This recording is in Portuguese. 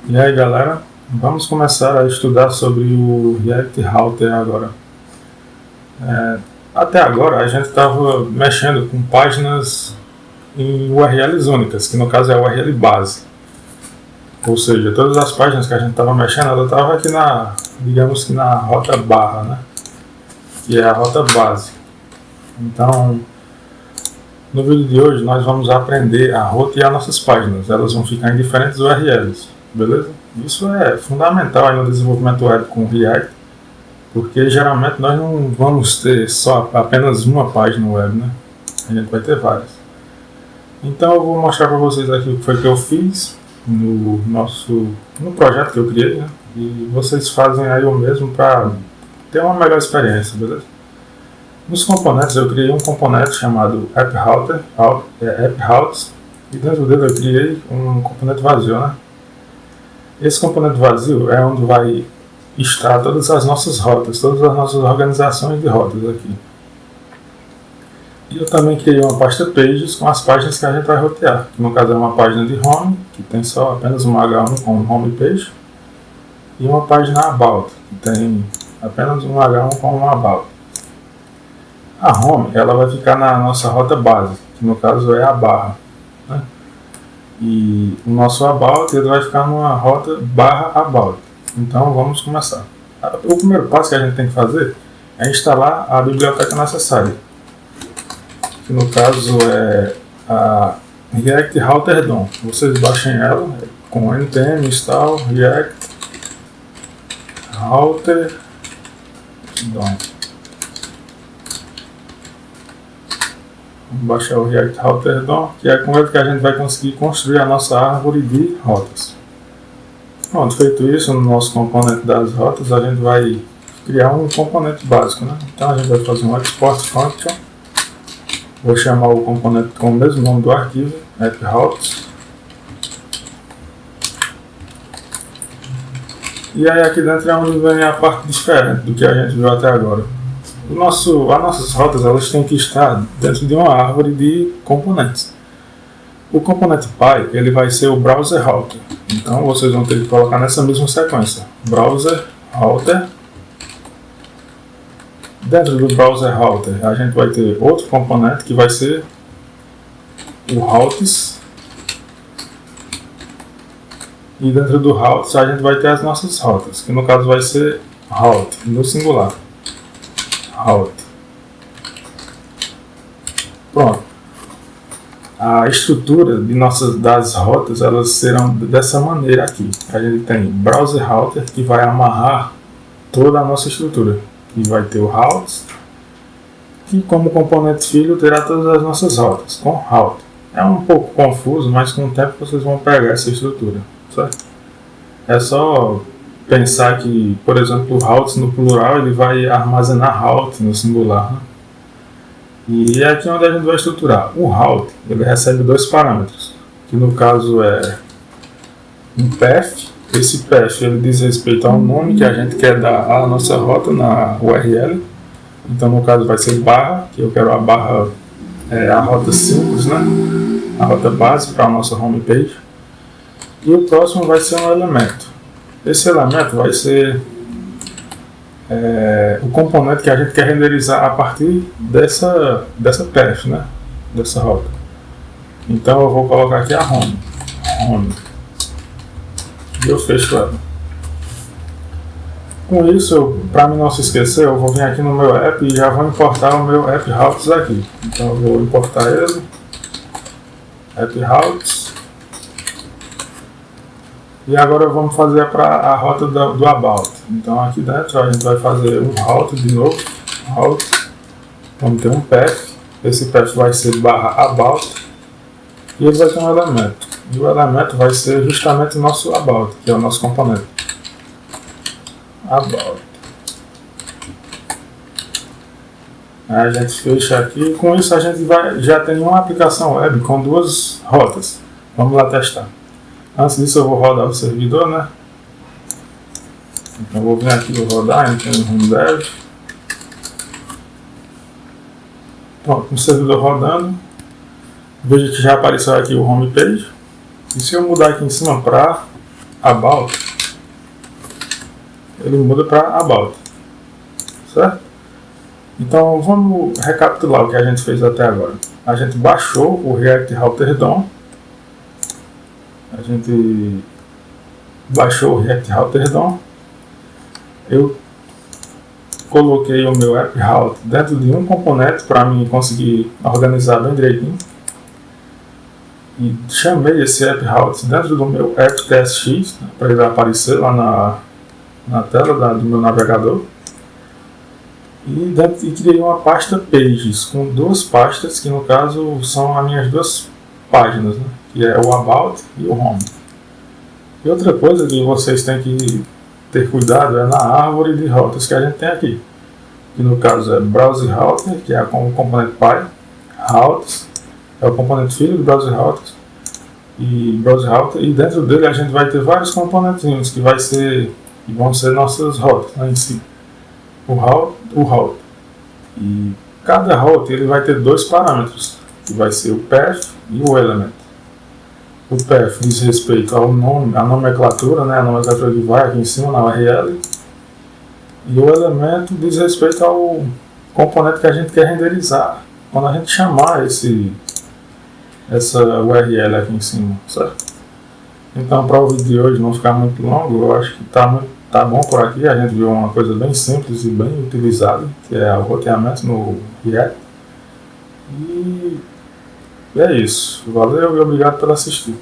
E aí galera, vamos começar a estudar sobre o React Router agora. Até agora a gente estava mexendo com páginas em URLs únicas, que no caso é a URL base. Ou seja, todas as páginas que a gente estava mexendo, ela estava aqui na, digamos que na rota barra, né? Que é a rota base. Então, no vídeo de hoje nós vamos aprender a rotear nossas páginas. Elas vão ficar em diferentes URLs, beleza? Isso é fundamental aí no desenvolvimento web com React, porque geralmente nós não vamos ter só apenas uma página web, né? A gente vai ter várias. Então eu vou mostrar para vocês aqui o que foi que eu fiz no projeto que eu criei, né? E vocês fazem aí o mesmo para ter uma melhor experiência, beleza? Nos componentes eu criei um componente chamado App Router, App Routes, e dentro dele eu criei um componente vazio, né? Esse componente vazio é onde vai estar todas as nossas rotas, todas as nossas organizações de rotas aqui. E eu também criei uma pasta Pages com as páginas que a gente vai rotear, que no caso é uma página de Home, que tem só apenas uma H1 com Home Page, e uma página About, que tem apenas um H1 com um About. A Home ela vai ficar na nossa rota base, que no caso é a barra, né? E o nosso About ele vai ficar numa rota barra About. Então vamos começar. O primeiro passo que a gente tem que fazer é instalar a biblioteca necessária, que no caso é a React Router DOM. Vocês baixem ela com npm install React Router DOM. Vamos baixar o React Router DOM, que é com ele que a gente vai conseguir construir a nossa árvore de rotas. Pronto, feito isso, no nosso componente das rotas, a gente vai criar um componente básico, né? Então a gente vai fazer um export function. Vou chamar o componente com o mesmo nome do arquivo, AppRoutes. E aí aqui dentro é onde vem a parte diferente do que a gente viu até agora. As nossas rotas elas têm que estar dentro de uma árvore de componentes. O componente Py ele vai ser o Browser Router. Então vocês vão ter que colocar nessa mesma sequência. Browser Router. Dentro do Browser Router a gente vai ter outro componente que vai ser o Routes. E dentro do Routes a gente vai ter as nossas rotas, que no caso vai ser Route, no singular. Route. Pronto. A estrutura das rotas elas serão dessa maneira aqui. A gente tem Browser Router que vai amarrar toda a nossa estrutura. E vai ter o Routes, que como componente filho terá todas as nossas rotas, com Route. É um pouco confuso, mas com o tempo vocês vão pegar essa estrutura, certo? É só pensar que, por exemplo, o Routes no plural ele vai armazenar Route no singular, né? E é aqui onde a gente vai estruturar. O Route ele recebe dois parâmetros, que no caso é um path. Esse path ele diz respeito ao nome que a gente quer dar à nossa rota na URL. Então no caso vai ser barra, que eu quero a barra, a rota simples, né? A rota base para a nossa homepage. E o próximo vai ser um elemento. Esse elemento vai ser o componente que a gente quer renderizar a partir dessa path, né? Dessa rota. Então eu vou colocar aqui a home. E eu fecho ela. Com isso, para mim não se esquecer, eu vou vir aqui no meu app e já vou importar o meu app routes aqui. Então eu vou importar ele, app routes. E agora vamos fazer para a rota do about. Então aqui dentro a gente vai fazer um route de novo, route. Vamos ter um path. Esse path vai ser barra about e ele vai ter um elemento. E o elemento vai ser justamente o nosso about, que é o nosso componente. About. Aí a gente fecha aqui. Com isso a gente já tem uma aplicação web com duas rotas. Vamos lá testar. Antes disso eu vou rodar o servidor, né? Então eu vou vir aqui e vou rodar, npm dev. Pronto, o servidor rodando. Veja que já apareceu aqui o homepage. E se eu mudar aqui em cima para about, ele muda para about, certo? Então vamos recapitular o que a gente fez até agora. A gente baixou o React Router DOM, eu coloquei o meu app route dentro de um componente para mim conseguir organizar bem direitinho. E chamei esse app route dentro do meu app.tsx, para ele aparecer lá na tela do meu navegador. E criei uma pasta pages com duas pastas que no caso são as minhas duas páginas, né? Que é o about e o home. E outra coisa que vocês têm que ter cuidado é na árvore de rotas que a gente tem aqui, que no caso é browse router, que é com o componente pai, routes é o componente filho do browse router, e dentro dele a gente vai ter vários componentinhos que vão ser nossas rotas, né, em si. O route. E cada route ele vai ter dois parâmetros, que vai ser o path e o element. O path diz respeito ao nome, à nomenclatura, né, a nomenclatura que vai aqui em cima na URL. E o elemento diz respeito ao componente que a gente quer renderizar quando a gente chamar essa URL aqui em cima, certo? Então, para o vídeo de hoje não ficar muito longo, eu acho que tá bom por aqui. A gente viu uma coisa bem simples e bem utilizada, que é o roteamento no React. E é isso. Valeu e obrigado por assistir.